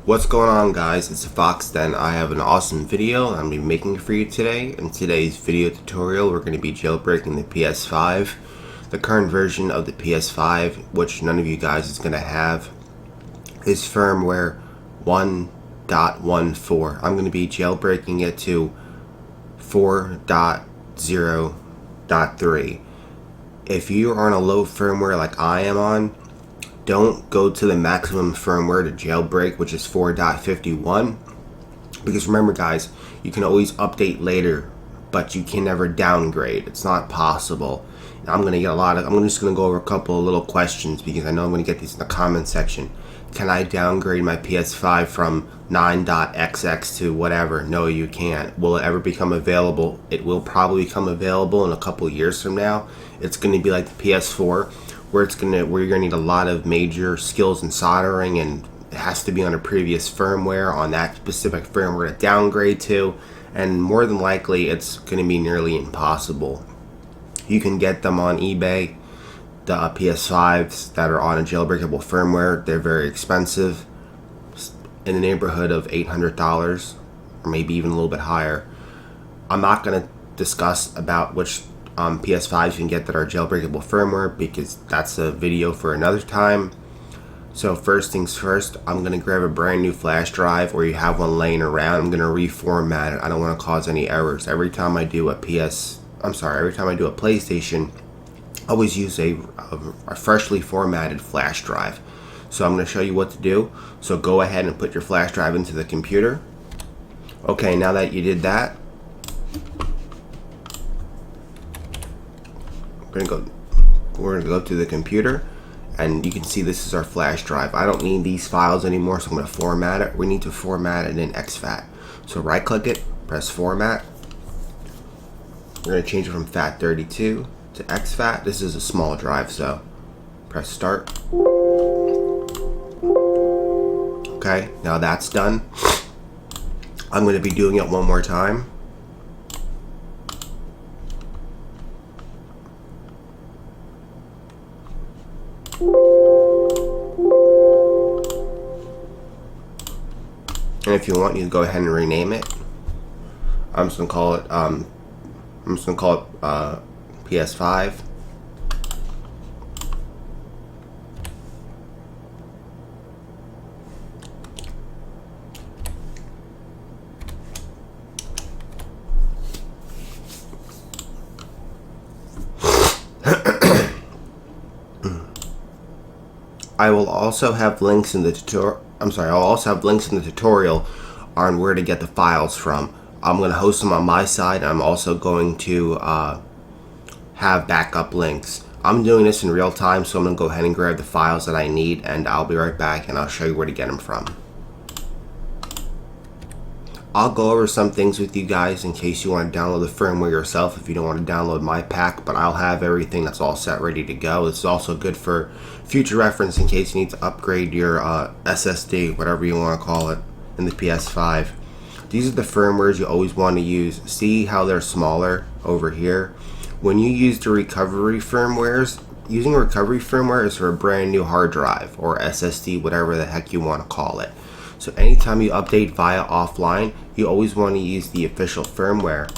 What's going on, guys? It's Fox. Then I have an awesome video I'm going to be making for you today. In today's video tutorial, we're going to be jailbreaking the PS5, the current version of the PS5, which none of you guys is going to have, is firmware 1.14. I'm going to be jailbreaking it to 4.0.3. If you are on a low firmware like I am on, don't go to the maximum firmware to jailbreak, which is 4.51, because remember, guys, you can always update later, but you can never downgrade. It's not possible. And I'm just gonna go over a couple of little questions because I know I'm gonna get these in the comment section. Can I downgrade my PS5 from 9.xx to whatever? No, you can't. Will it ever become available? It will probably become available in a couple years from now. It's gonna be like the PS4, where you're gonna need a lot of major skills in soldering, and it has to be on a previous firmware on that specific firmware to downgrade to, and more than likely it's gonna be nearly impossible. You can get them on eBay, the PS5s that are on a jailbreakable firmware. They're very expensive, in the neighborhood of $800 or maybe even a little bit higher. I'm not gonna discuss about which PS5s you can get that are jailbreakable firmware, because that's a video for another time. So first things first, I'm going to grab a brand new flash drive, or you have one laying around. I'm going to reformat it. I don't want to cause any errors. Every time I do a PlayStation, I always use a freshly formatted flash drive. So I'm going to show you what to do. So go ahead and put your flash drive into the computer. Okay, now that you did that, we're gonna go to the computer, and you can see this is our flash drive. I don't need these files anymore, so I'm gonna format it. We need to format it in exFAT. So right click it, press format. We're gonna change it from FAT32 to exFAT. This is a small drive, so press start. Okay, now that's done. I'm gonna be doing it one more time. And if you want, you can go ahead and rename it. I'm just gonna call it PS5. I will also have links in the tutorial. I'll also have links in the tutorial on where to get the files from. I'm going to host them on my side. I'm also going to have backup links. I'm doing this in real time, so I'm going to go ahead and grab the files that I need, and I'll be right back, and I'll show you where to get them from. I'll go over some things with you guys in case you want to download the firmware yourself if you don't want to download my pack, but I'll have everything that's all set ready to go. This is also good for future reference in case you need to upgrade your SSD, whatever you want to call it, in the PS5. These are the firmwares you always want to use. See how they're smaller over here? When you use the recovery firmwares, using recovery firmware is for a brand new hard drive or SSD, whatever the heck you want to call it. So anytime you update via offline, you always want to use the official firmware.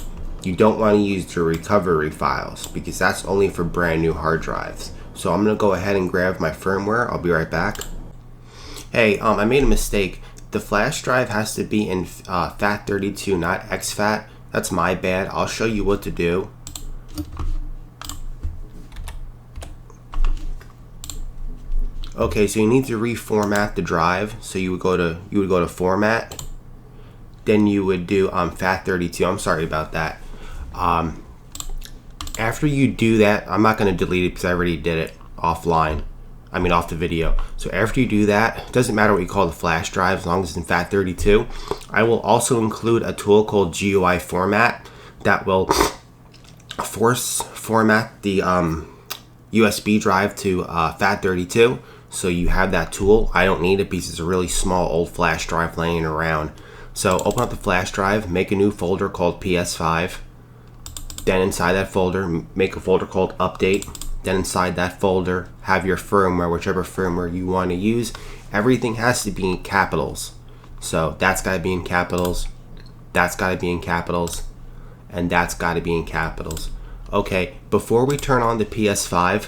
You don't want to use the recovery files, because that's only for brand new hard drives. So I'm going to go ahead and grab my firmware. I'll be right back. Hey, I made a mistake. The flash drive has to be in FAT32, not exFAT. That's my bad. I'll show you what to do. Okay, so you need to reformat the drive. So you would go to format, then you would do FAT32. I'm sorry about that. After you do that, I'm not going to delete it because I already did it offline. I mean off the video. So after you do that, it doesn't matter what you call the flash drive as long as it's in FAT32. I will also include a tool called GUI format that will format the USB drive to FAT32. So you have that tool. I don't need it because it's a really small old flash drive laying around. So open up the flash drive, make a new folder called PS5. Then inside that folder, make a folder called update. Then inside that folder, have your firmware, whichever firmware you want to use. Everything has to be in capitals. So that's got to be in capitals, that's got to be in capitals, and that's got to be in capitals. Okay, before we turn on the PS5,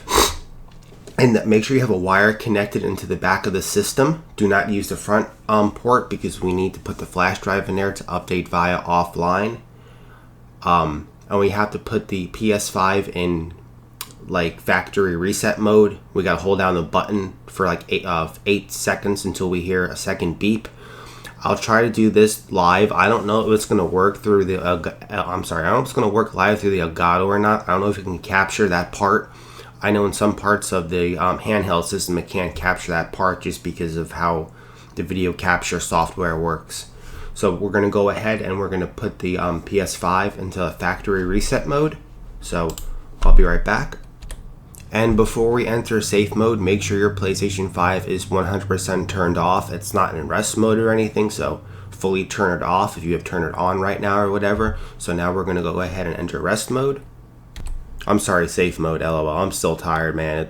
and make sure you have a wire connected into the back of the system. Do not use the front port because we need to put the flash drive in there to update via offline. And we have to put the PS5 in like factory reset mode. We gotta hold down the button for like 8 seconds until we hear a second beep. I'll try to do this live. I don't know if it's gonna work through the I don't know if it's gonna work live through the Elgato or not. I don't know if you can capture that part. I know in some parts of the handheld system it can't capture that part just because of how the video capture software works. So we're going to go ahead and we're going to put the PS5 into a factory reset mode. So I'll be right back. And before we enter safe mode, make sure your PlayStation 5 is 100% turned off. It's not in rest mode or anything, so fully turn it off if you have turned it on right now or whatever. So now we're going to go ahead and enter rest mode. I'm sorry, safe mode, lol. I'm still tired, man.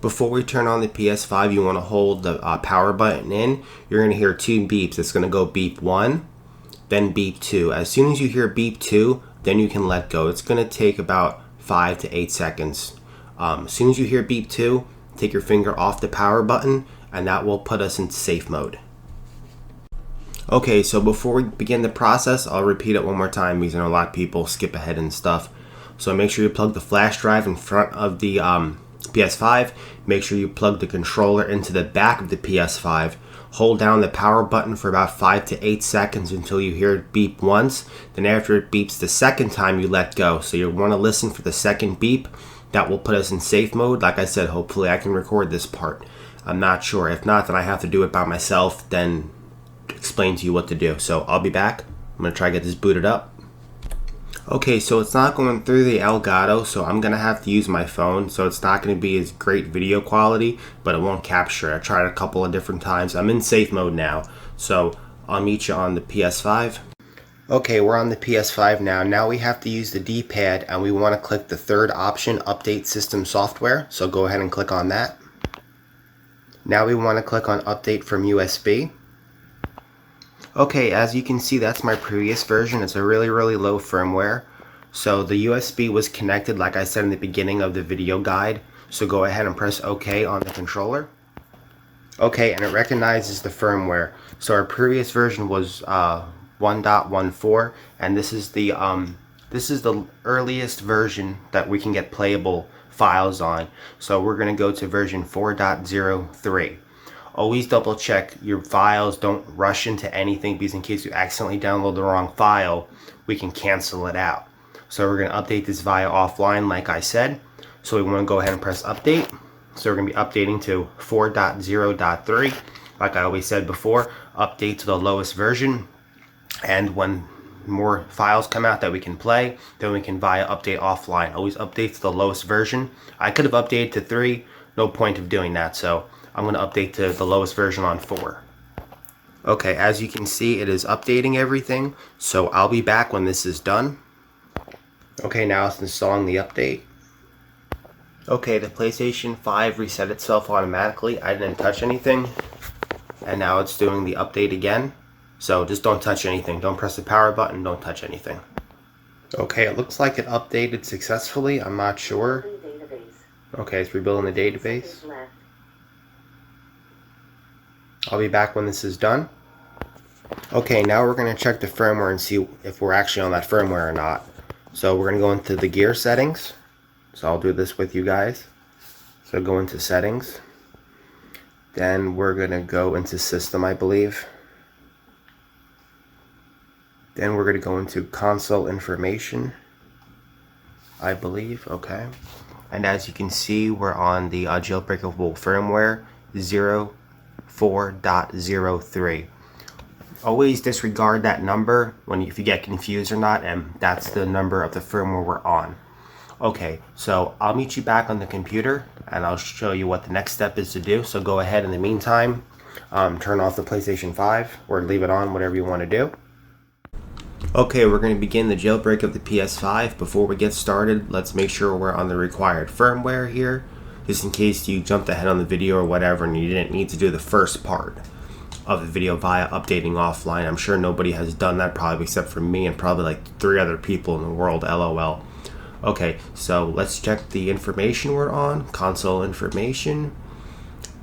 Before we turn on the PS5, you want to hold the power button in. You're going to hear 2 beeps. It's going to go beep 1, then beep 2. As soon as you hear beep 2, then you can let go. It's going to take about 5 to 8 seconds. As soon as you hear beep 2, take your finger off the power button, and that will put us into safe mode. Okay, so before we begin the process, I'll repeat it one more time because I know a lot of people skip ahead and stuff. So make sure you plug the flash drive in front of the PS5. Make sure you plug the controller into the back of the PS5. Hold down the power button for about 5 to 8 seconds until you hear it beep once. Then after it beeps the second time, you let go. So you'll want to listen for the second beep. That will put us in safe mode. Like I said, hopefully I can record this part. I'm not sure. If not, then I have to do it by myself, then explain to you what to do. So I'll be back. I'm going to try to get this booted up. Okay, so it's not going through the Elgato, so I'm going to have to use my phone, so it's not going to be as great video quality, but it won't capture it. I tried a couple of different times. I'm in safe mode now, so I'll meet you on the PS5. Okay, we're on the PS5 now. Now we have to use the D-pad, and we want to click the third option, Update System Software, so go ahead and click on that. Now we want to click on Update from USB. Okay, as you can see, that's my previous version. It's a really low firmware. So the USB was connected, like I said in the beginning of the video guide. So go ahead and press OK on the controller. Okay, and it recognizes the firmware. So our previous version was 1.14, and this is the earliest version that we can get playable files on. So we're going to go to version 4.03. Always double check your files, don't rush into anything, because in case you accidentally download the wrong file, we can cancel it out. So we're going to update this via offline like I said. So we want to go ahead and press update. So we're going to be updating to 4.0.3. Like I always said before, update to the lowest version. And when more files come out that we can play, then we can via update offline. Always update to the lowest version. I could have updated to 3, no point of doing that. So I'm going to update to the lowest version on 4. Okay, as you can see, it is updating everything, so I'll be back when this is done. Okay, now it's installing the update. Okay, the PlayStation 5 reset itself automatically. I didn't touch anything, and now it's doing the update again. So just don't touch anything. Don't press the power button, don't touch anything. Okay, it looks like it updated successfully. I'm not sure. Okay, it's rebuilding the database. I'll be back when this is done. Okay, now we're going to check the firmware and see if we're actually on that firmware or not. So we're going to go into the gear settings. So I'll do this with you guys. So go into settings. Then we're going to go into system, I believe. Then we're going to go into console information, I believe. Okay. And as you can see, we're on the jailbreakable firmware 4.03. Always disregard that number if you get confused or not, and that's the number of the firmware we're on. Okay, so I'll meet you back on the computer and I'll show you what the next step is to do. So go ahead in the meantime, turn off the PlayStation 5 or leave it on, whatever you want to do. Okay, we're going to begin the jailbreak of the PS5. Before we get started, let's make sure we're on the required firmware here, just in case you jumped ahead on the video or whatever and you didn't need to do the first part. of the video via updating offline. I'm sure nobody has done that, probably except for me and probably like 3 other people in the world, LOL. Okay, so let's check the information we're on, console information.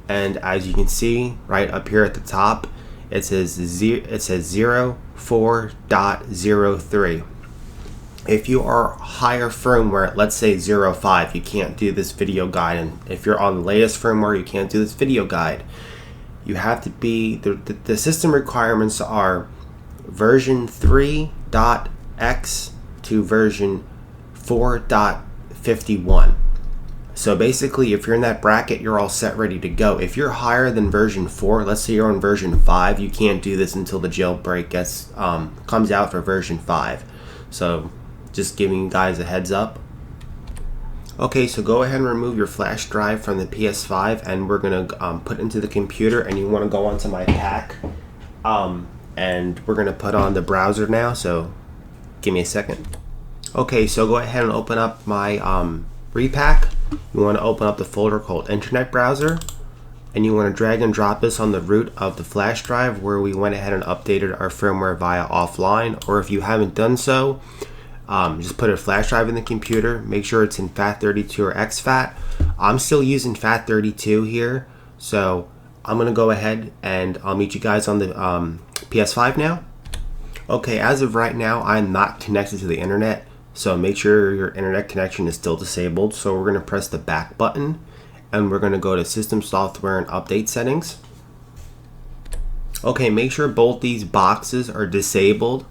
And as you can see right up here at the top, it says 04.03. If you are higher firmware, let's say 05, you can't do this video guide. And if you're on the latest firmware, you can't do this video guide. You have to be, the system requirements are version 3.x to version 4.51. So basically, if you're in that bracket, you're all set, ready to go. If you're higher than version 4, let's say you're on version 5, you can't do this until the jailbreak comes out for version 5. So just giving you guys a heads up. Okay, so go ahead and remove your flash drive from the PS5, and we're gonna put into the computer, and you want to go onto my pack, and we're gonna put on the browser now. So give me a second. Okay, so go ahead and open up my repack. You want to open up the folder called Internet Browser, and you want to drag and drop this on the root of the flash drive where we went ahead and updated our firmware via offline. Or if you haven't done so, just put a flash drive in the computer. Make sure it's in FAT32 or exFAT. I'm still using FAT32 here, so I'm gonna go ahead and I'll meet you guys on the PS5 now. Okay, as of right now, I'm not connected to the internet, so make sure your internet connection is still disabled. So we're gonna press the back button, and we're gonna go to System Software and Update Settings. Okay, make sure both these boxes are disabled.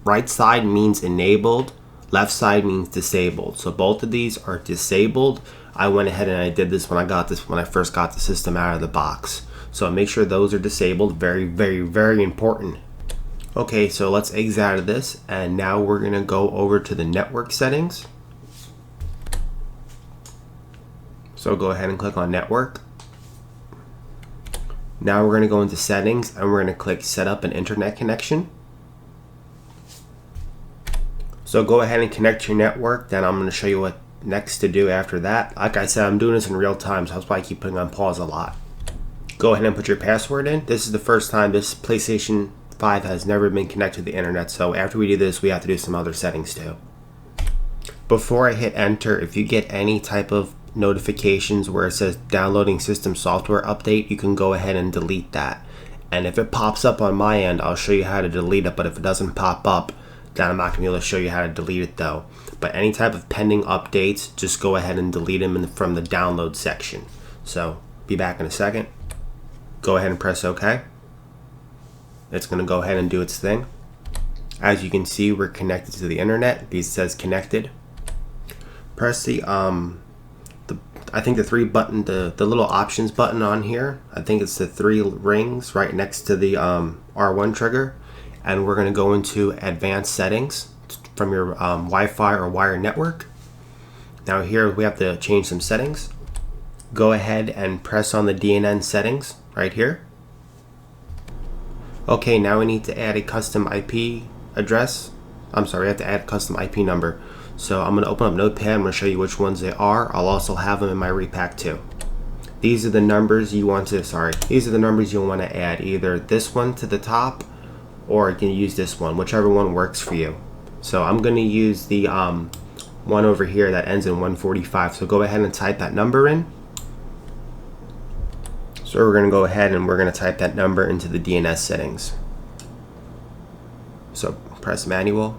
Right side means enabled, left side means disabled. So both of these are disabled. I went ahead and I did this when I first got the system out of the box. So make sure those are disabled. Very, very, very important. Okay, so let's exit out of this, and now we're gonna go over to the network settings. So go ahead and click on network. Now we're gonna go into settings, and we're gonna click set up an internet connection. So go ahead and connect your network. Then I'm going to show you what next to do after that. Like I said, I'm doing this in real time, so that's why I keep putting on pause a lot. Go ahead and put your password in. This is the first time this PlayStation 5 has never been connected to the internet, so after we do this, we have to do some other settings too. Before I hit enter, if you get any type of notifications where it says downloading system software update, you can go ahead and delete that. And if it pops up on my end, I'll show you how to delete it, but if it doesn't pop up, then I'm not going to be able to show you how to delete it though. But any type of pending updates, just go ahead and delete them from the download section. So be back in a second. Go ahead and press OK. It's going to go ahead and do its thing. As you can see, we're connected to the internet. It says connected. Press the I think the the little options button on here. I think it's the 3 rings right next to the R1 trigger. And we're going to go into advanced settings from your Wi-Fi or wired network. Now here we have to change some settings. Go ahead and press on the DNN settings right here. Okay, now we need to add a custom IP address. I'm sorry, we have to add a custom IP number. So I'm going to open up Notepad. I'm going to show you which ones they are. I'll also have them in my repack too. These are the numbers you want to add. Either this one to the top, or you can use this one, whichever one works for you. So I'm going to use the one over here that ends in 145. So go ahead and type that number in. So we're going to go ahead and we're going to type that number into the DNS settings. So press manual.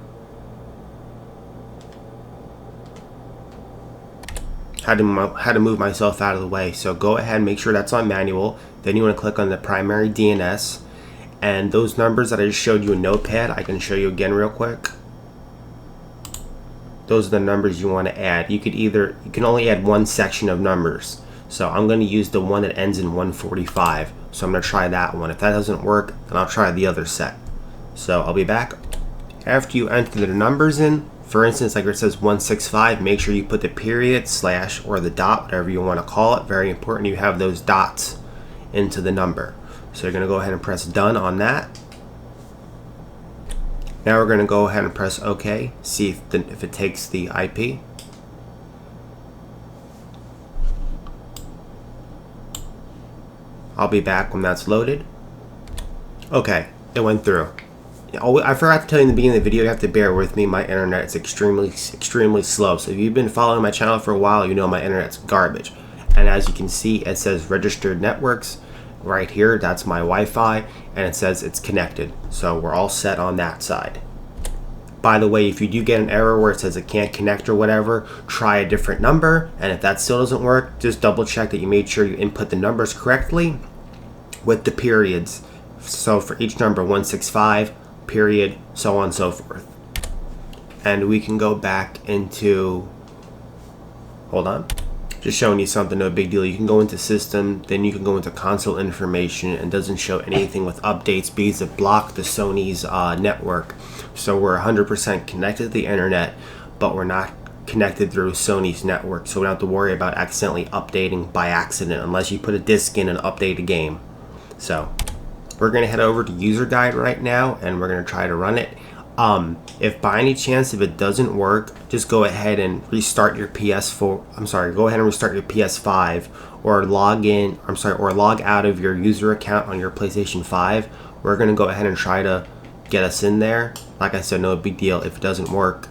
Had to move myself out of the way. So go ahead and make sure that's on manual. Then you want to click on the primary DNS. And those numbers that I just showed you in Notepad, I can show you again real quick. Those are the numbers you want to add. You can only add one section of numbers. So I'm going to use the one that ends in 145. So I'm going to try that one. If that doesn't work, then I'll try the other set. So I'll be back. After you enter the numbers in, for instance, like where it says 165, make sure you put the period, slash, or the dot, whatever you want to call it. Very important you have those dots into the number. So you're going to go ahead and press done on that. Now we're going to go ahead and press OK, see if it takes the IP. I'll be back when that's loaded. Okay, it went through. Oh, I forgot to tell you in the beginning of the video, you have to bear with me. My internet is extremely slow. So if you've been following my channel for a while, you know my internet's garbage. And as you can see, it says registered networks right here. That's my Wi-Fi, and it says it's connected. So we're all set on that side. By the way, if you do get an error where it says it can't connect or whatever, try a different number. And if that still doesn't work, just double check that you made sure you input the numbers correctly with the periods. So for each number, 165, period, so on and so forth. And we can go back into, hold on, just showing you something, no big deal. You can go into system, then you can go into console information, and doesn't show anything with updates because it blocked the Sony's network. So we're 100% connected to the internet, but we're not connected through Sony's network. So we don't have to worry about accidentally updating by accident unless you put a disk in and update a game. So we're going to head over to user guide right now, and we're going to try to run it. If by any chance, if it doesn't work, just go ahead and restart your PS4. Go ahead and restart your PS5, or log out of your user account on your PlayStation 5. We're going to go ahead and try to get us in there. Like I said, no big deal. If it doesn't work,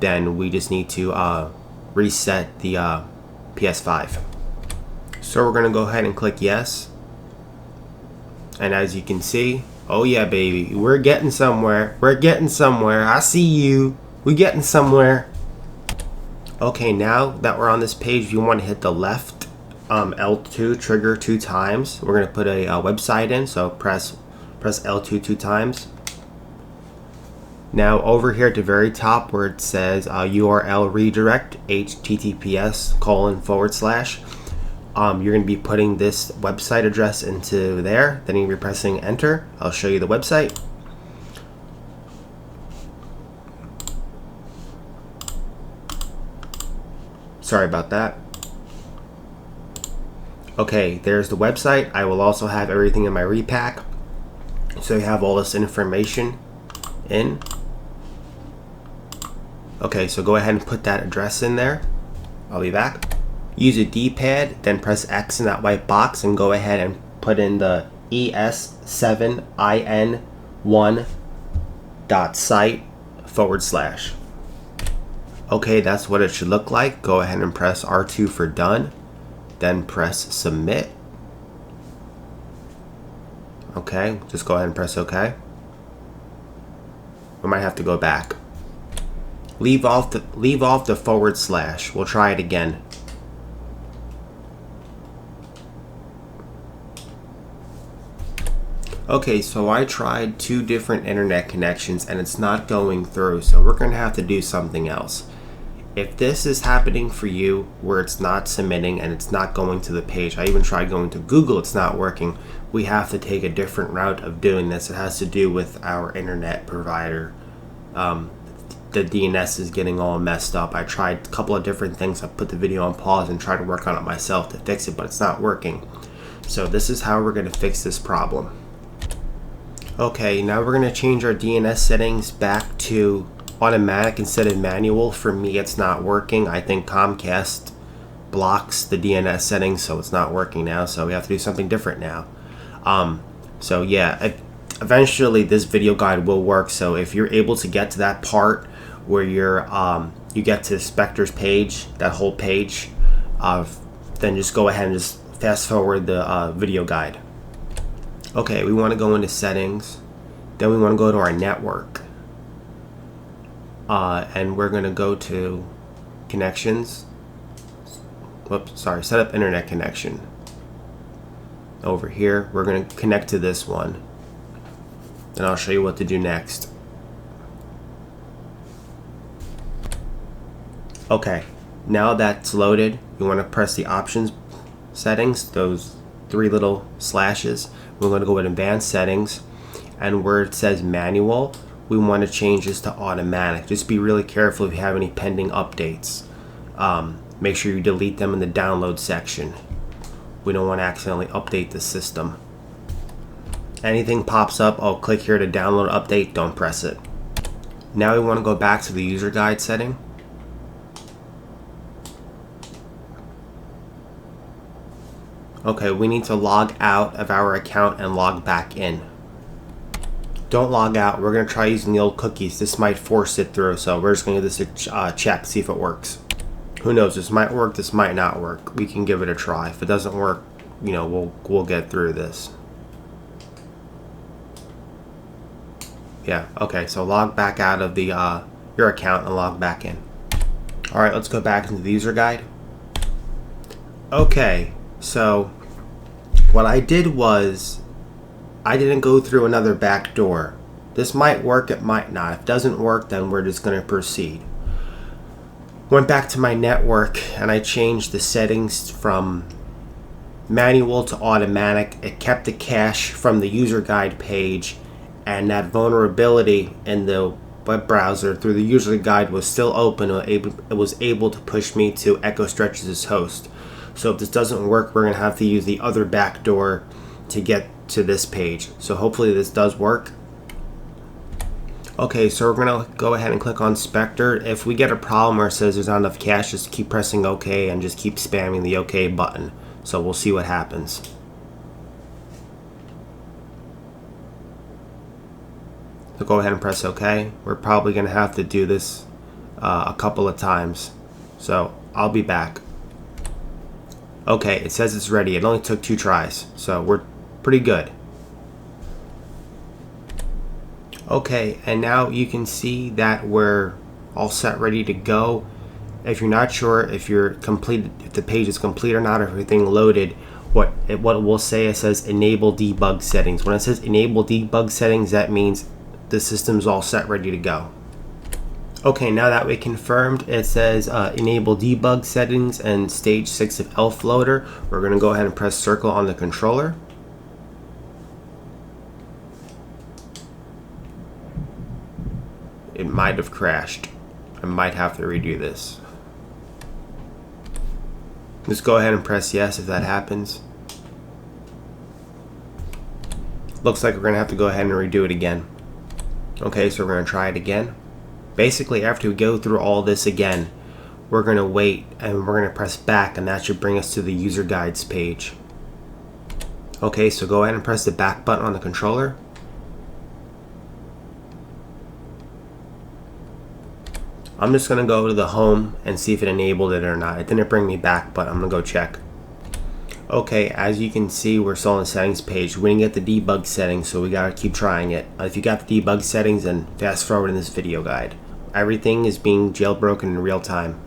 then we just need to reset the PS5. So we're going to go ahead and click yes. And as you can see, oh yeah, baby, we're getting somewhere. We're getting somewhere. I see you. We're getting somewhere. Okay, now that we're on this page, you want to hit the left L2 trigger 2 times. We're going to put a website in, so press L2 2 times. Now over here at the very top where it says URL redirect, https:// you're going to be putting this website address into there. Then you're going to be pressing enter. I'll show you the website. Sorry about that. Okay, there's the website. I will also have everything in my repack, so you have all this information in. Okay, so go ahead and put that address in there. I'll be back. Use a D-pad, then press X in that white box and go ahead and put in the es7in1.site/. Okay, that's what it should look like. Go ahead and press R2 for done, then press submit. Okay, just go ahead and press OK. We might have to go back. Leave off the /. We'll try it again. Okay, so I tried 2 different internet connections and it's not going through, so we're going to have to do something else. If this is happening for you where it's not submitting and it's not going to the page, I even tried going to Google, it's not working, we have to take a different route of doing this. It has to do with our internet provider. The DNS is getting all messed up. I tried a couple of different things. I put the video on pause and tried to work on it myself to fix it, but it's not working. So this is how we're going to fix this problem. Okay, now we're going to change our DNS settings back to automatic instead of manual. For me, it's not working. I think Comcast blocks the DNS settings, so it's not working now. So we have to do something different now. So yeah, eventually this video guide will work. So if you're able to get to that part where you get to Spectre's page, that whole page, then just go ahead and just fast forward the video guide. Okay, we want to go into settings, then we want to go to our network, and we're going to go to connections. Whoops, sorry, set up internet connection. Over here, we're going to connect to this one, and I'll show you what to do next. Okay, now that's loaded, you want to press the options settings, those 3 little slashes. We're going to go with advanced settings, and where it says manual, we want to change this to automatic. Just be really careful if you have any pending updates. Make sure you delete them in the download section. We don't want to accidentally update the system. Anything pops up, oh, click here to download update, don't press it. Now we want to go back to the user guide setting. Okay, we need to log out of our account and log back in. Don't log out. We're going to try using the old cookies. This might force it through, so we're just going to give this a check, see if it works. Who knows? This might work, this might not work. We can give it a try. If it doesn't work, you know, we'll get through this. Yeah, okay, so log back out of the your account and log back in. Alright, let's go back into the user guide. Okay, so what I did was I didn't go through another back door. This might work, it might not. If it doesn't work, then we're just going to proceed. Went back to my network and I changed the settings from manual to automatic. It kept the cache from the user guide page, and that vulnerability in the web browser through the user guide was still open. It was able to push me to Echo Stretch's host. So if this doesn't work, we're going to have to use the other backdoor to get to this page. So hopefully this does work. Okay, so we're going to go ahead and click on Spectre. If we get a problem where it says there's not enough cache, just keep pressing OK and just keep spamming the OK button. So we'll see what happens. So go ahead and press OK. We're probably going to have to do this a couple of times. So I'll be back. Okay, it says it's ready. It only took 2 tries, so we're pretty good. Okay, and now you can see that we're all set, ready to go. If you're not sure if the page is complete or not, or everything loaded, what it will say, it says enable debug settings. When it says enable debug settings, that means the system's all set, ready to go. Okay, now that we confirmed, it says enable debug settings and stage 6 of ELF loader. We're going to go ahead and press circle on the controller. It might have crashed. I might have to redo this. Just go ahead and press yes if that happens. Looks like we're going to have to go ahead and redo it again. Okay, so we're going to try it again. Basically, after we go through all this again, we're going to wait and we're going to press back, and that should bring us to the user guides page. Okay, so go ahead and press the back button on the controller. I'm just going to go to the home and see if it enabled it or not. It didn't bring me back, but I'm going to go check. Okay, as you can see, we're still on the settings page. We didn't get the debug settings, so we got to keep trying it. If you got the debug settings, then fast forward in this video guide. Everything is being jailbroken in real time.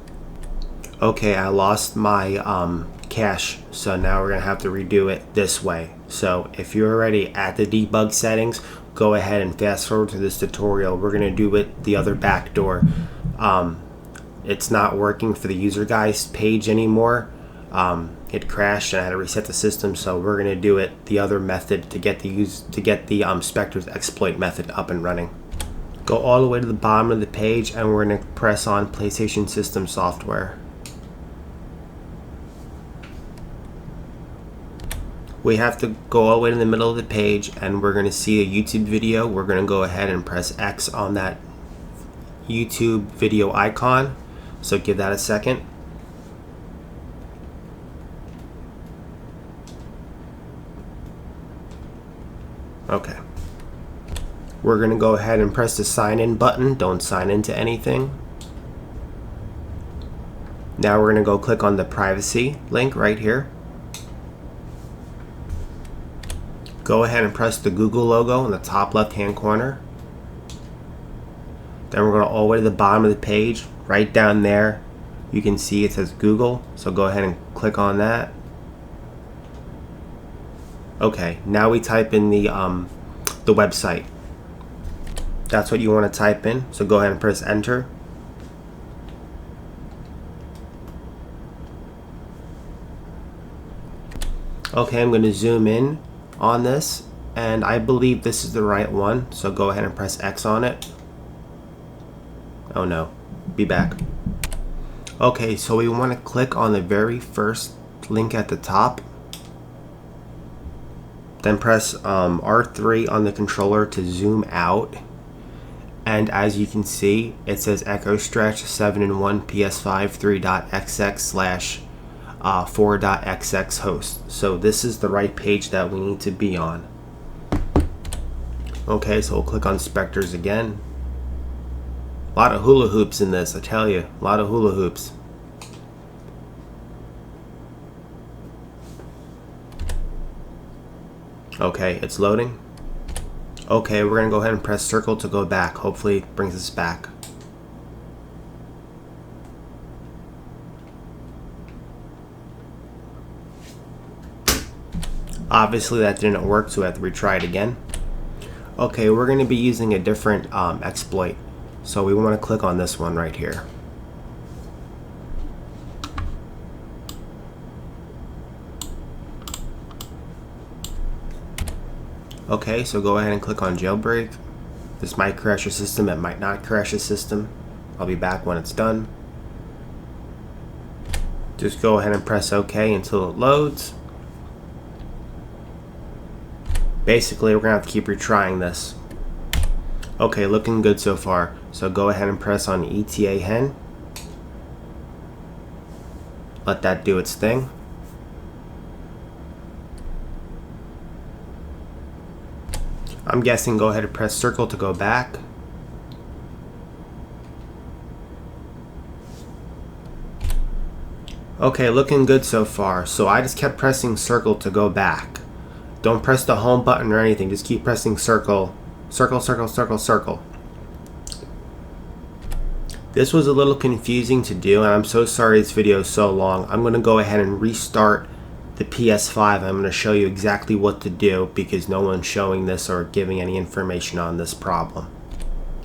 Okay, I lost my cache, so now we're going to have to redo it this way. So if you're already at the debug settings, go ahead and fast forward to this tutorial. We're going to do it the other backdoor. It's not working for the user guides page anymore. It crashed and I had to reset the system, so we're going to do it the other method to get the Spectre's exploit method up and running. Go all the way to the bottom of the page and we're going to press on PlayStation System Software. We have to go all the way to the middle of the page and we're going to see a YouTube video. We're going to go ahead and press X on that YouTube video icon, so give that a second. Okay, we're going to go ahead and press the sign in button. Don't sign into anything. Now we're going to go click on the privacy link right here. Go ahead and press the Google logo in the top left hand corner. Then we're going all the way to the bottom of the page. Right down there you can see it says Google, so go ahead and click on that. Okay, now we type in the website. That's what you want to type in, so go ahead and press enter. Okay, I'm going to zoom in on this and I believe this is the right one, so go ahead and press X on it. Oh no, be back. Okay, so we want to click on the very first link at the top, then press R3 on the controller to zoom out, and as you can see it says Echo Stretch 7-in-1 PS5 3.xx/4.xx host. So this is the right page that we need to be on. Okay, so we'll click on Spectres again. A lot of hula hoops in this, I tell you. A lot of hula hoops. Okay, it's loading. Okay, we're going to go ahead and press circle to go back. Hopefully it brings us back. Obviously that didn't work, so we have to retry it again. Okay, we're going to be using a different exploit. So we want to click on this one right here. Okay, so go ahead and click on Jailbreak. This might crash your system, it might not crash your system. I'll be back when it's done. Just go ahead and press OK until it loads. Basically, we're going to have to keep retrying this. Okay, looking good so far. So go ahead and press on ETA hen. Let that do its thing. I'm guessing go ahead and press circle to go back. Okay, looking good so far. So I just kept pressing circle to go back. Don't press the home button or anything. Just keep pressing circle. Circle, circle, circle, circle. This was a little confusing to do, and I'm so sorry this video is so long. I'm going to go ahead and restart the PS5. I'm going to show you exactly what to do because no one's showing this or giving any information on this problem.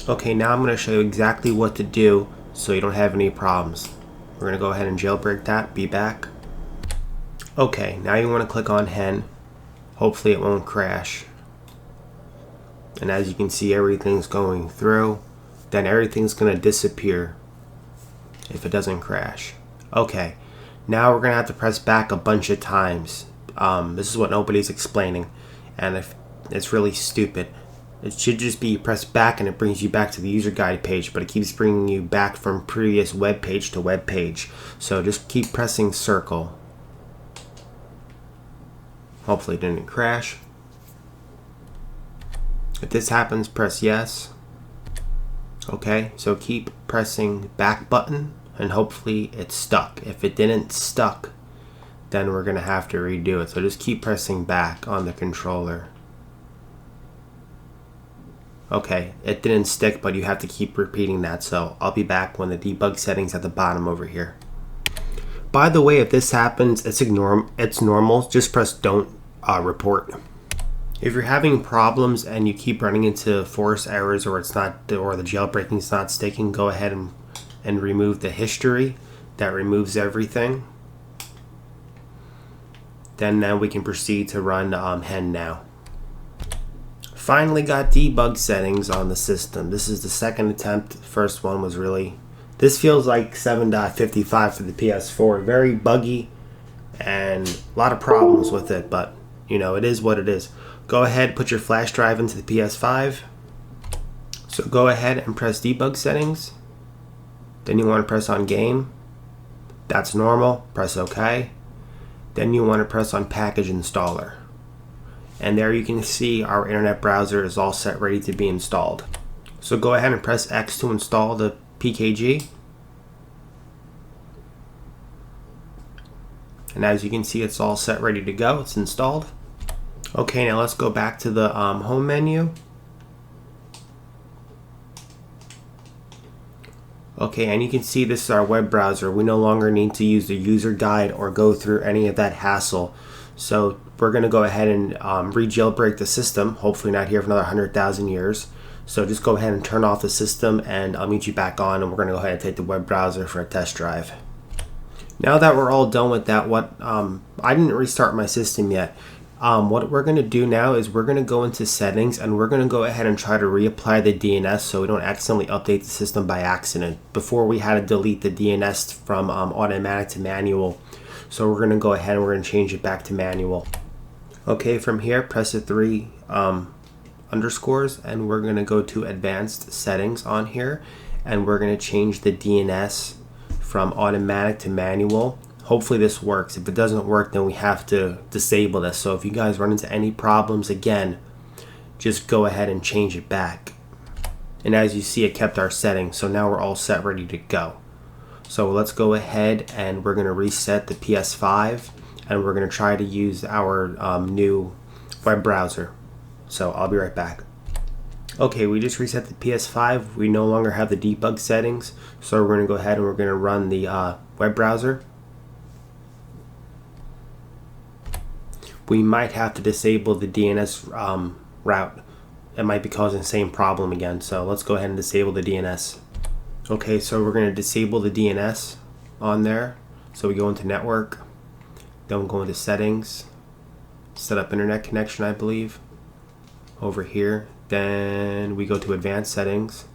Okay, now I'm going to show you exactly what to do so you don't have any problems. We're going to go ahead and jailbreak that, be back. Okay, now you want to click on hen. Hopefully it won't crash. And as you can see, everything's going through. Then everything's going to disappear if it doesn't crash. Okay, now we're going to have to press back a bunch of times. This is what nobody's explaining, and if it's really stupid. It should just be press back and it brings you back to the user guide page, but it keeps bringing you back from previous web page to web page. So just keep pressing circle. Hopefully it didn't crash. If this happens, press yes. Okay, so keep pressing back button and hopefully it's stuck. If it didn't stuck, then we're gonna have to redo it. So just keep pressing back on the controller. Okay, it didn't stick, but you have to keep repeating that. So I'll be back when the debug settings at the bottom over here. By the way, if this happens, it's normal. Just press don't report. If you're having problems and you keep running into force errors or the jailbreaking is not sticking, go ahead and remove the history. That removes everything. Then we can proceed to run hen now. Finally got debug settings on the system. This is the second attempt. The first one was this feels like 7.55 for the PS4. Very buggy and a lot of problems with it, but you know, it is what it is. Go ahead, put your flash drive into the PS5. So go ahead and press debug settings. Then you want to press on game. That's normal. Press OK. Then you want to press on package installer. And there you can see our internet browser is all set, ready to be installed. So go ahead and press X to install the PKG. And as you can see, it's all set, ready to go. It's installed. Okay, now let's go back to the home menu. Okay, and you can see this is our web browser. We no longer need to use the user guide or go through any of that hassle. So we're going to go ahead and re-jailbreak the system. Hopefully not here for another 100,000 years. So just go ahead and turn off the system and I'll meet you back on, and we're going to go ahead and take the web browser for a test drive. Now that we're all done with that, I didn't restart my system yet. What we're going to do now is we're going to go into settings and we're going to go ahead and try to reapply the DNS so we don't accidentally update the system by accident. Before we had to delete the DNS from automatic to manual. So we're going to go ahead and we're going to change it back to manual. Okay, from here press the 3 underscores and we're going to go to advanced settings on here and we're going to change the DNS from automatic to manual. Hopefully this works. If it doesn't work, then we have to disable this. So if you guys run into any problems again, just go ahead and change it back. And as you see, it kept our settings, so now we're all set, ready to go. So let's go ahead and we're going to reset the PS5, and we're going to try to use our new web browser. So I'll be right back. Okay, we just reset the PS5. We no longer have the debug settings, so we're going to go ahead and we're going to run the web browser. We might have to disable the DNS route. It might be causing the same problem again, so let's go ahead and disable the DNS. Okay, so we're going to disable the DNS on there. So we go into network, then we'll go into settings, set up internet connection, I believe, over here. Then we go to advanced settings,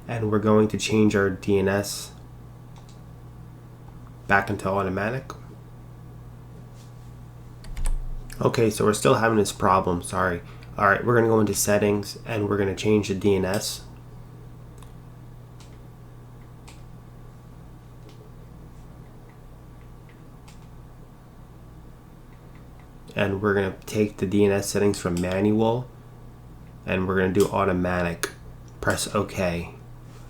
and we're going to change our DNS back into automatic. Okay, so we're still having this problem, sorry. Alright, we're going to go into settings, and we're going to change the DNS. And we're going to take the DNS settings from manual, and we're going to do automatic. Press OK.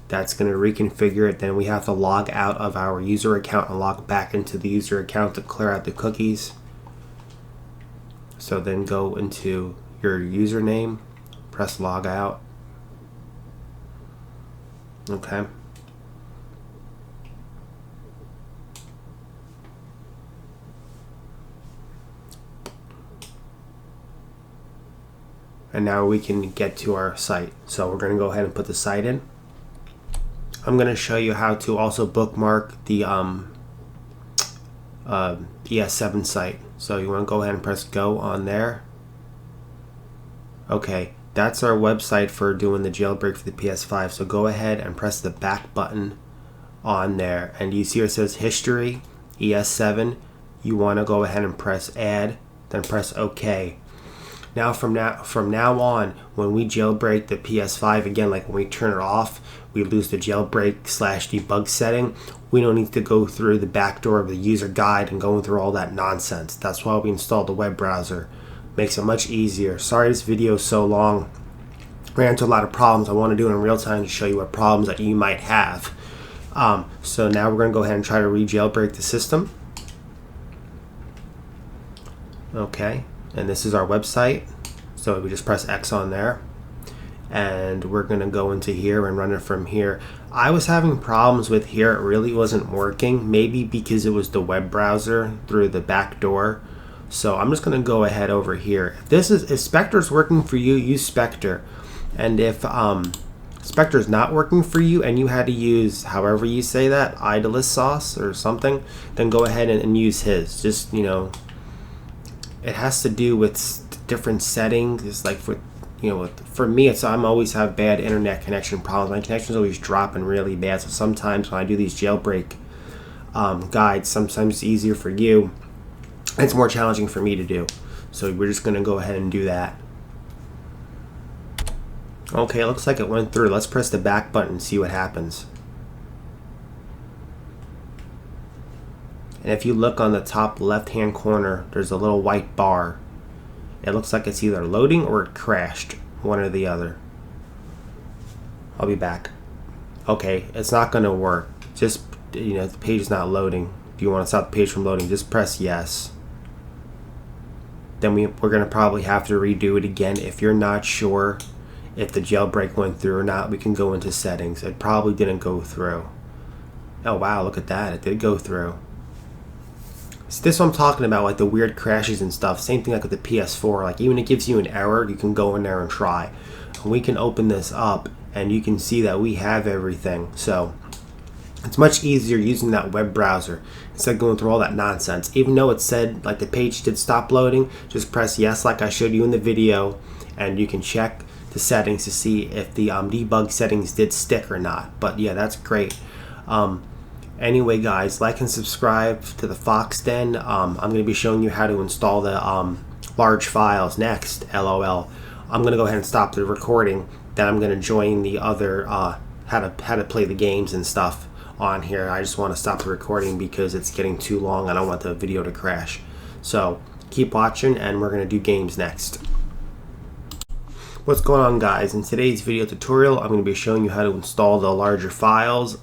That's going to reconfigure it. Then we have to log out of our user account and log back into the user account to clear out the cookies. So then go into your username, press log out. Okay. And now we can get to our site. So we're going to go ahead and put the site in. I'm going to show you how to also bookmark the ES7 site. So you want to go ahead and press go on there. Okay, that's our website for doing the jailbreak for the PS5. So go ahead and press the back button on there. And you see where it says history, ES7. You want to go ahead and press add, then press OK. Now from now on, when we jailbreak the PS5 again, like when we turn it off, we lose the jailbreak/debug setting. We don't need to go through the back door of the user guide and going through all that nonsense. That's why we installed the web browser. Makes it much easier. Sorry this video is so long. Ran into a lot of problems. I want to do it in real time to show you what problems that you might have. So now we're going to go ahead and try to re-jailbreak the system. Okay. And this is our website, so we just press X on there, and we're going to go into here and run it from here. I was having problems with here. It really wasn't working, maybe because it was the web browser through the back door. So I'm just going to go ahead over here. If Spectre's working for you, use Spectre. And if Spectre's not working for you and you had to use, however you say that, Itemzflow or something, then go ahead and use his. Just, you know, it has to do with different settings. It's like for me, I'm always have bad internet connection problems. My connection's always dropping really bad. So sometimes when I do these jailbreak guides, sometimes it's easier for you. It's more challenging for me to do. So we're just going to go ahead and do that. Okay, it looks like it went through. Let's press the back button and see what happens. And if you look on the top left hand corner, there's a little white bar. It looks like it's either loading or it crashed, one or the other. I'll be back. Okay, it's not going to work. Just, you know, the page is not loading. If you want to stop the page from loading, just press yes. Then we're going to probably have to redo it again. If you're not sure if the jailbreak went through or not, we can go into settings. It probably didn't go through. Oh wow, look at that. It did go through. So this is what I'm talking about, like the weird crashes and stuff. Same thing like with the PS4. Like even it gives you an error, you can go in there and try. And we can open this up and you can see that we have everything. So it's much easier using that web browser instead of going through all that nonsense. Even though it said like the page did stop loading, just press yes like I showed you in the video, and you can check the settings to see if the debug settings did stick or not. But yeah, that's great. Anyway guys, like and subscribe to the Fox Den. I'm going to be showing you how to install the large files next, LOL. I'm going to go ahead and stop the recording. Then I'm going to join the other how to play the games and stuff on here. I just want to stop the recording because it's getting too long. I don't want the video to crash. So keep watching and we're going to do games next. What's going on, guys? In today's video tutorial, I'm going to be showing you how to install the larger files.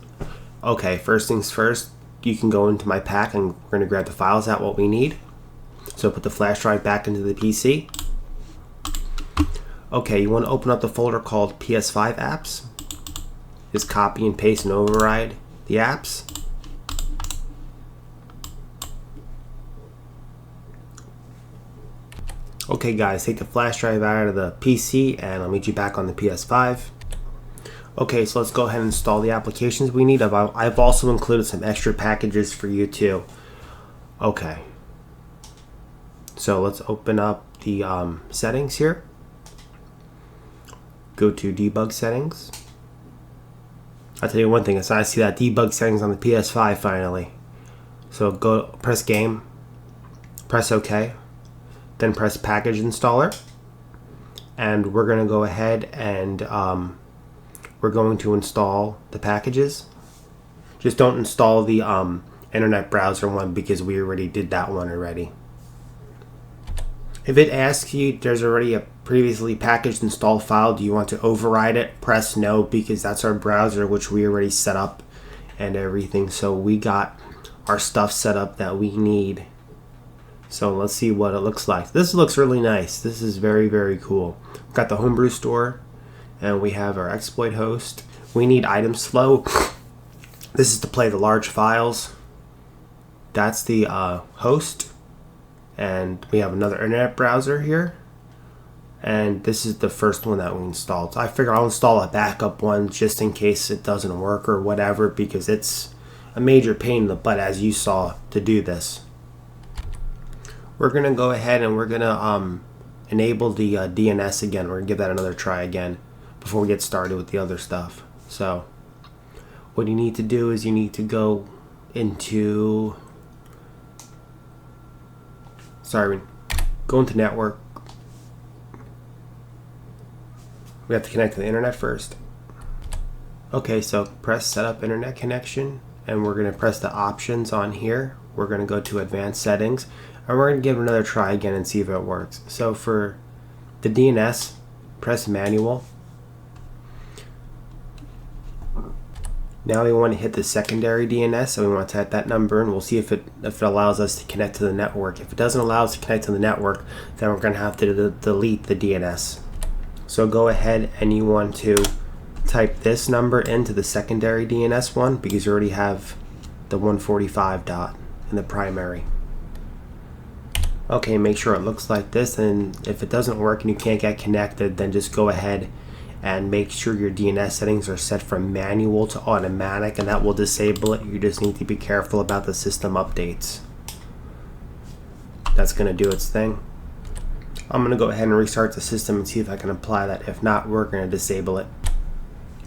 Okay, first things first, you can go into my pack and we're going to grab the files out what we need. So put the flash drive back into the PC. Okay, you want to open up the folder called PS5 apps. Just copy and paste and override the apps. Okay guys, take the flash drive out of the PC and I'll meet you back on the PS5. Okay, so let's go ahead and install the applications we need. I've also included some extra packages for you too. Okay, so let's open up the settings here. Go to debug settings. I'll tell you one thing, it's nice to see that debug settings on the PS5 finally. So press game, press OK. Then press package installer, and we're going to go ahead and we're going to install the packages. Just don't install the internet browser one because we already did that one already. If it asks you there's already a previously packaged install file, do you want to override it? Press no, because that's our browser which we already set up and everything. So we got our stuff set up that we need. So let's see what it looks like. This looks really nice. This is very, very cool. We've got the homebrew store and we have our exploit host. We need Itemzflow. This is to play the large files. That's the host. And we have another internet browser here. And this is the first one that we installed. So I figure I'll install a backup one just in case it doesn't work or whatever, because it's a major pain in the butt, as you saw, to do this. We're going to go ahead and we're going to enable the DNS again. We're going to give that another try again before we get started with the other stuff. So what you need to do is you need to go into network. We have to connect to the internet first. Okay, so press set up internet connection and we're going to press the options on here. We're going to go to advanced settings. And we're going to give it another try again and see if it works. So for the DNS, press manual. Now we want to hit the secondary DNS, so we want to type that number and we'll see if it allows us to connect to the network. If it doesn't allow us to connect to the network, then we're going to have to delete the DNS. So go ahead and you want to type this number into the secondary DNS one because you already have the 145 dot in the primary. Okay, make sure it looks like this, and if it doesn't work and you can't get connected, then just go ahead and make sure your DNS settings are set from manual to automatic, and that will disable it. You just need to be careful about the system updates. That's going to do its thing. I'm going to go ahead and restart the system and see if I can apply that. If not, we're going to disable it.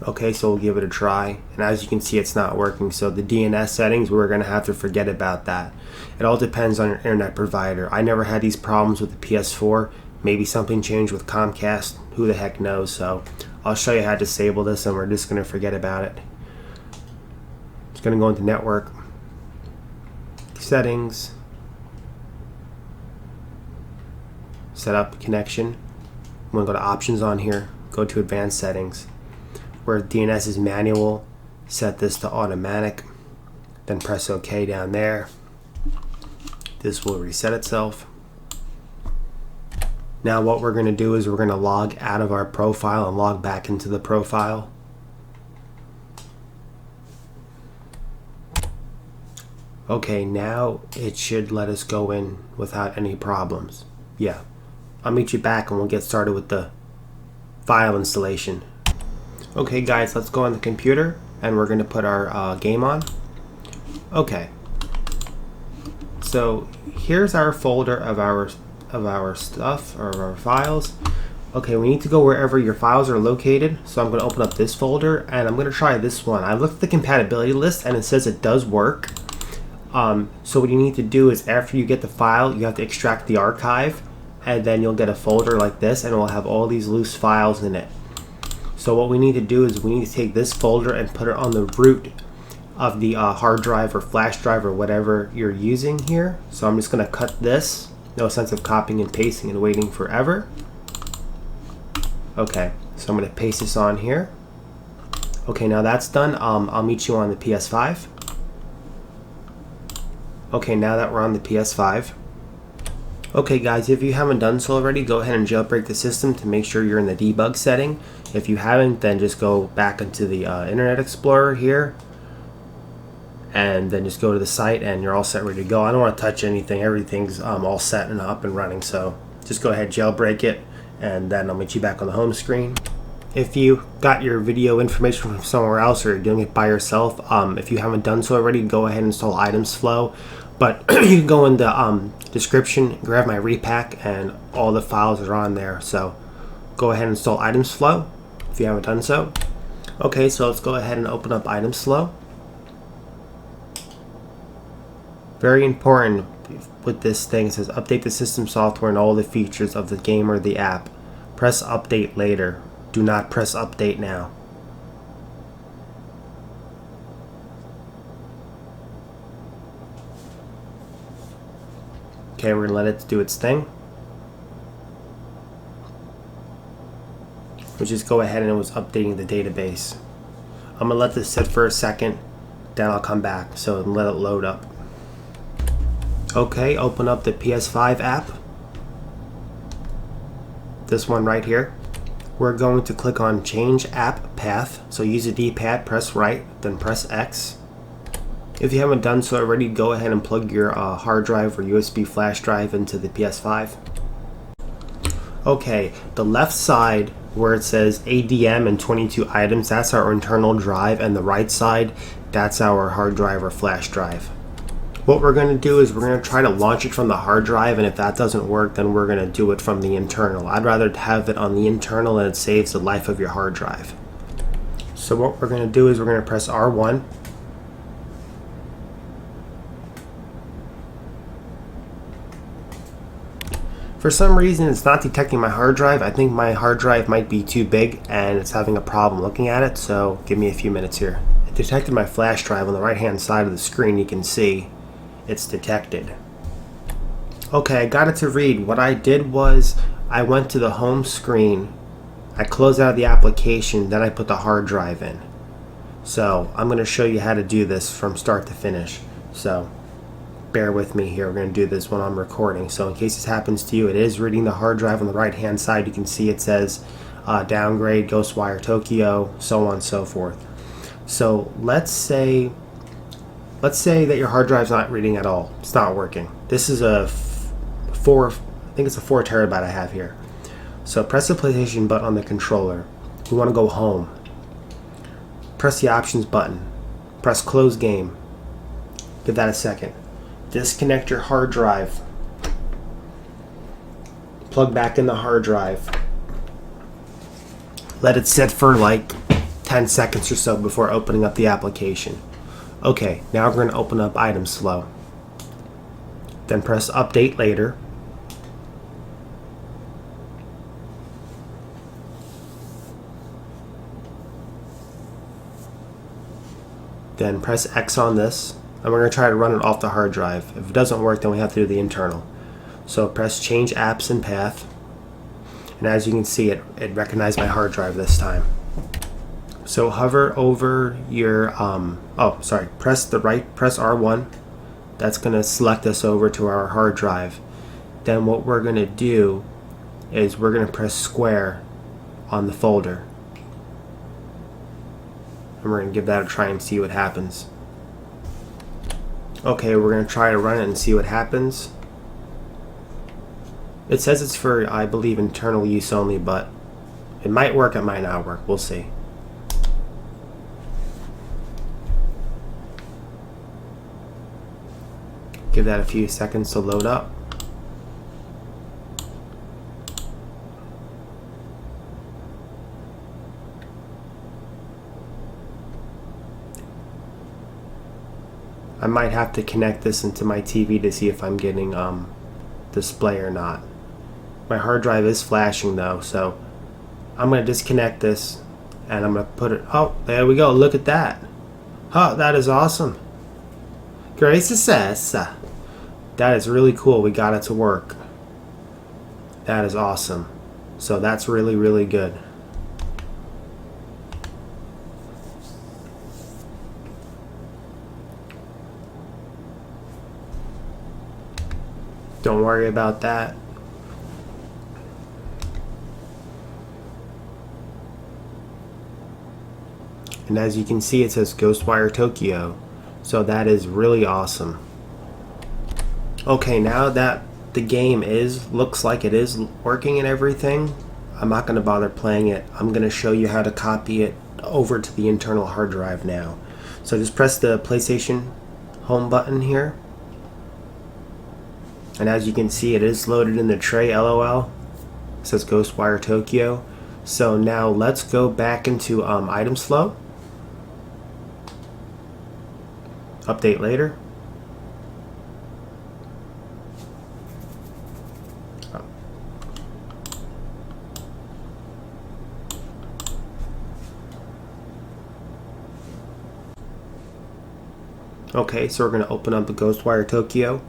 Okay, so we'll give it a try, and as you can see, it's not working. So the DNS settings, we're going to have to forget about that. It all depends on your internet provider. I never had these problems with the PS4. Maybe something changed with Comcast. Who the heck knows? So I'll show you how to disable this, and we're just going to forget about it. It's going to go into network settings, set up connection. I'm going to go to options on here, go to advanced settings. Where DNS is manual, set this to automatic, then press OK down there. This will reset itself. Now what we're going to do is we're going to log out of our profile and log back into the profile. Okay, now it should let us go in without any problems. Yeah, I'll meet you back and we'll get started with the file installation. Okay guys, let's go on the computer and we're going to put our game on. Okay, so here's our folder of our stuff, or our files. Okay, we need to go wherever your files are located, so I'm going to open up this folder and I'm going to try this one. I looked at the compatibility list and it says it does work. So what you need to do is after you get the file, you have to extract the archive, and then you'll get a folder like this and it will have all these loose files in it. So what we need to do is we need to take this folder and put it on the root of the hard drive or flash drive or whatever you're using here. So I'm just going to cut this. No sense of copying and pasting and waiting forever. Okay, so I'm going to paste this on here. Okay, now that's done. I'll meet you on the PS5. Okay, now that we're on the PS5. Okay guys, if you haven't done so already, go ahead and jailbreak the system to make sure you're in the debug setting. If you haven't, then just go back into the Internet Explorer here, and then just go to the site and you're all set, ready to go. I don't want to touch anything. Everything's all set and up and running, so just go ahead, jailbreak it, and then I'll meet you back on the home screen. If you got your video information from somewhere else or you're doing it by yourself, if you haven't done so already, go ahead and install Itemzflow. But you can go in the description, grab my repack, and all the files are on there. So go ahead and install Itemzflow if you haven't done so. Okay, so let's go ahead and open up Itemzflow. Very important with this thing, it says update the system software and all the features of the game or the app. Press update later. Do not press update now. Okay, we're gonna let it do its thing. We'll just go ahead and it was updating the database. I'm gonna let this sit for a second, then I'll come back, so let it load up. Okay, open up the PS5 app. This one right here. We're going to click on change app path. So use the D-pad, press right, then press X. If you haven't done so already, go ahead and plug your hard drive or USB flash drive into the PS5. Okay, the left side where it says ADM and 22 items, that's our internal drive, and the right side, that's our hard drive or flash drive. What we're going to do is we're going to try to launch it from the hard drive, and if that doesn't work, then we're going to do it from the internal. I'd rather have it on the internal, and it saves the life of your hard drive. So what we're going to do is we're going to press R1. For some reason, it's not detecting my hard drive. I think my hard drive might be too big and it's having a problem looking at it, so give me a few minutes here. It detected my flash drive on the right hand side of the screen. You can see it's detected. Okay, I got it to read. What I did was I went to the home screen, I closed out the application, then I put the hard drive in. So I'm going to show you how to do this from start to finish. So bear with me here. We're going to do this when I'm recording. So in case this happens to you, it is reading the hard drive on the right hand side. You can see it says downgrade, Ghostwire Tokyo, so on and so forth. So let's say that your hard drive's not reading at all. It's not working. This is a 4 terabyte I have here. So press the PlayStation button on the controller. You want to go home. Press the options button. Press close game. Give that a second. Disconnect your hard drive. Plug back in the hard drive. Let it sit for like 10 seconds or so before opening up the application. Okay, now we're going to open up Itemzflow. Then press update later. Then press X on this. And we're going to try to run it off the hard drive. If it doesn't work, then we have to do the internal. So press change apps and path. And as you can see, it recognized my hard drive this time. So hover over your, press R1. That's going to select us over to our hard drive. Then what we're going to do is we're going to press square on the folder. And we're going to give that a try and see what happens. Okay, we're going to try to run it and see what happens. It says it's for, I believe, internal use only, but it might work, it might not work. We'll see. Give that a few seconds to load up. I might have to connect this into my TV to see if I'm getting display or not. My hard drive is flashing though, so I'm going to disconnect this and I'm going to put it, oh, there we go, look at that. Oh, that is awesome. Great success. That is really cool. We got it to work. That is awesome. So that's really, really good. Don't worry about that. And as you can see, it says Ghostwire Tokyo. So that is really awesome. Okay, now that the game looks like it is working and everything, I'm not going to bother playing it. I'm going to show you how to copy it over to the internal hard drive now. So just press the PlayStation home button here. And as you can see, it is loaded in the tray, LOL. It says Ghostwire Tokyo. So now let's go back into Itemzflow. Update later. Okay, so we're going to open up the Ghostwire Tokyo.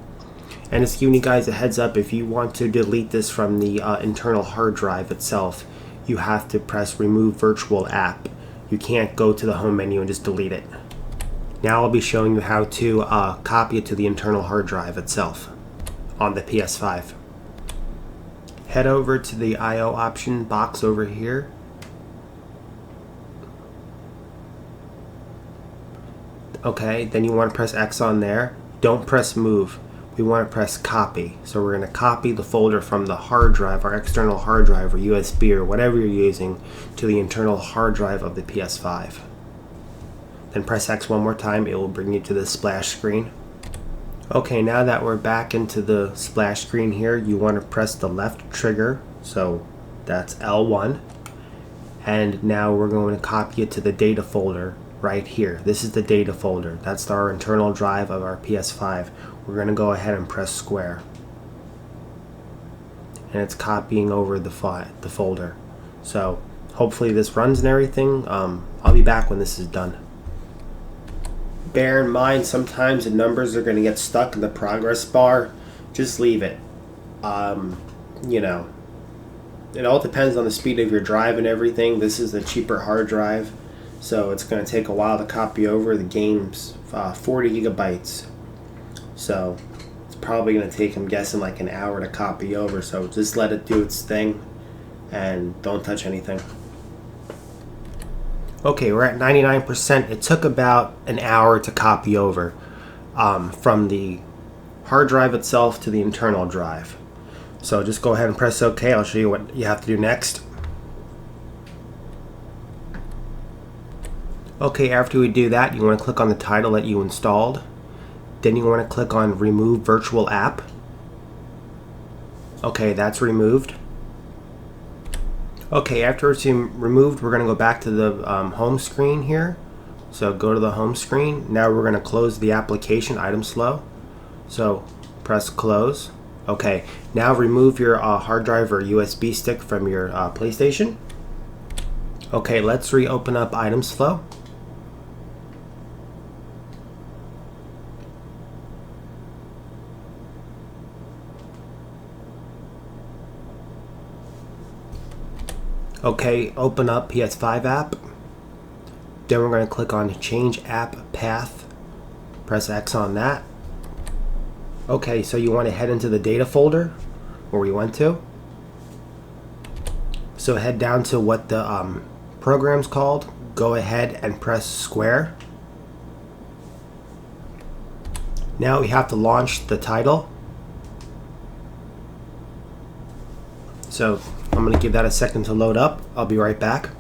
And it's giving you guys a heads up, if you want to delete this from the internal hard drive itself, you have to press remove virtual app. You can't go to the home menu and just delete it. Now I'll be showing you how to copy it to the internal hard drive itself on the PS5. Head over to the I/O option box over here. Okay, then you want to press X on there. Don't press move. We want to press copy. So we're going to copy the folder from the hard drive, our external hard drive or USB or whatever you're using, to the internal hard drive of the PS5. Then press X one more time. It will bring you to the splash screen. Okay, now that we're back into the splash screen here, you want to press the left trigger. So that's L1. And now we're going to copy it to the data folder right here. This is the data folder. That's our internal drive of our PS5. We're going to go ahead and press square. And it's copying over the folder. So hopefully this runs and everything. I'll be back when this is done. Bear in mind, sometimes the numbers are going to get stuck in the progress bar. Just leave it. You know, it all depends on the speed of your drive and everything. This is a cheaper hard drive, so it's going to take a while to copy over. The game's 40 gigabytes, so it's probably going to take, I'm guessing, like an hour to copy over. So just let it do its thing and don't touch anything. Okay, we're at 99%. It took about an hour to copy over from the hard drive itself to the internal drive. So just go ahead and press OK. I'll show you what you have to do next. Okay, after we do that, you want to click on the title that you installed. Then you want to click on Remove Virtual App. Okay, that's removed. Okay, after it's removed, we're going to go back to the home screen here. So go to the home screen. Now we're going to close the application, Itemzflow. So press close. Okay, now remove your hard drive or USB stick from your PlayStation. Okay, let's reopen up Itemzflow. Okay, open up PS5 app. Then we're going to click on Change App Path. Press X on that. Okay, so you want to head into the data folder where we went to. So head down to what the program's called. Go ahead and press square. Now we have to launch the title. So I'm going to give that a second to load up. I'll be right back.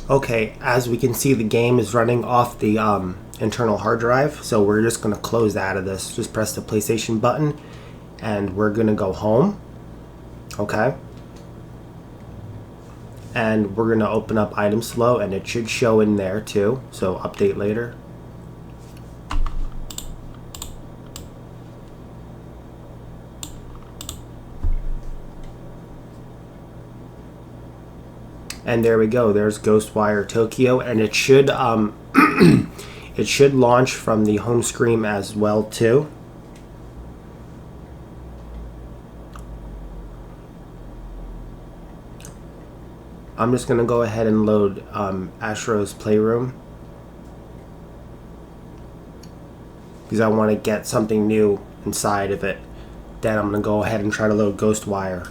Okay, as we can see, the game is running off the internal hard drive, so we're just going to close out of this. Just press the PlayStation button and we're going to go home. Okay, and we're going to open up Itemzflow and it should show in there too, so update later. And there we go. There's Ghostwire Tokyo, and it should it should launch from the home screen as well too. I'm just going to go ahead and load Astro's Playroom, because I want to get something new inside of it. Then I'm going to go ahead and try to load Ghostwire.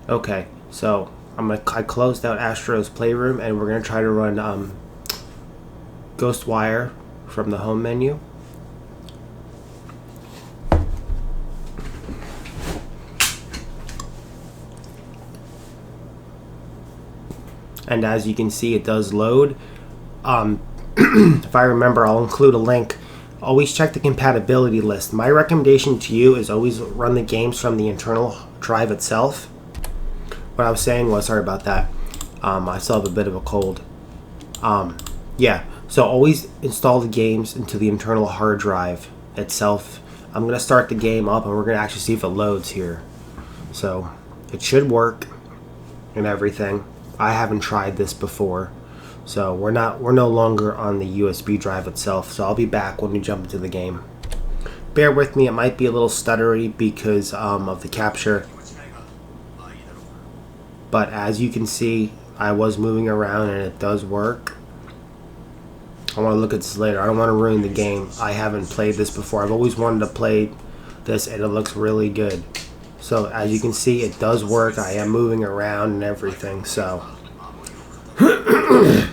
Okay, so I closed out Astro's Playroom, and we're going to try to run Ghostwire from the home menu. And as you can see, it does load. If I remember, I'll include a link. Always check the compatibility list. My recommendation to you is always run the games from the internal drive itself. What I was saying was, sorry about that, I still have a bit of a cold. Yeah, so always install the games into the internal hard drive itself. I'm going to start the game up, and we're going to actually see if it loads here. So it should work and everything. I haven't tried this before, so we're no longer on the USB drive itself. So I'll be back when we jump into the game. Bear with me, it might be a little stuttery because of the capture, but as you can see, I was moving around and it does work. I want to look at this later. I don't want to ruin the game. I haven't played this before. I've always wanted to play this, and it looks really good. So as you can see, it does work. I am moving around and everything, so I'm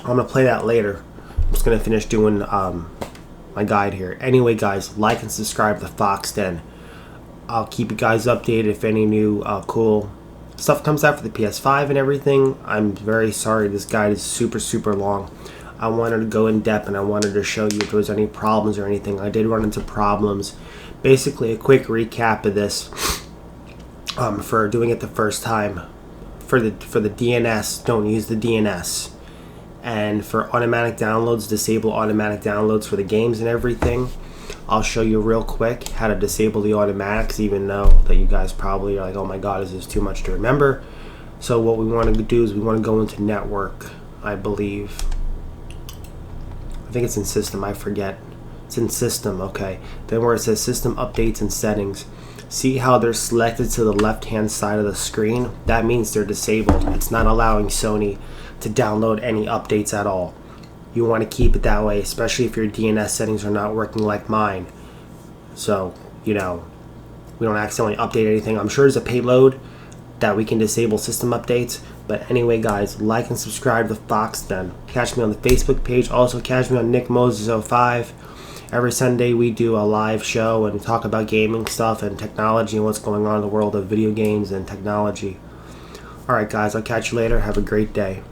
going to play that later. I'm just going to finish doing my guide here. Anyway, guys, like and subscribe to the Fox Den. I'll keep you guys updated if any new cool stuff comes out for the PS5 and everything. I'm very sorry this guide is super long. I wanted to go in depth, and I wanted to show you if there was any problems or anything. I did run into problems. Basically, a quick recap of this for doing it the first time. For the DNS, don't use the DNS. And for automatic downloads, disable automatic downloads for the games and everything. I'll show you real quick how to disable the automatics, even though that you guys probably are like, oh my god, is this too much to remember? So what we want to do is we want to go into network, I believe. I think it's in system, I forget. It's in system, okay. Then where it says system updates and settings, see how they're selected to the left hand side of the screen? That means they're disabled. It's not allowing Sony to download any updates at all. You want to keep it that way, especially if your DNS settings are not working like mine. So, you know, we don't accidentally update anything. I'm sure there's a payload that we can disable system updates. But anyway, guys, like and subscribe to Fox Den. Catch me on the Facebook page. Also, catch me on Nick Moses 05. Every Sunday we do a live show and talk about gaming stuff and technology and what's going on in the world of video games and technology. Alright, guys, I'll catch you later. Have a great day.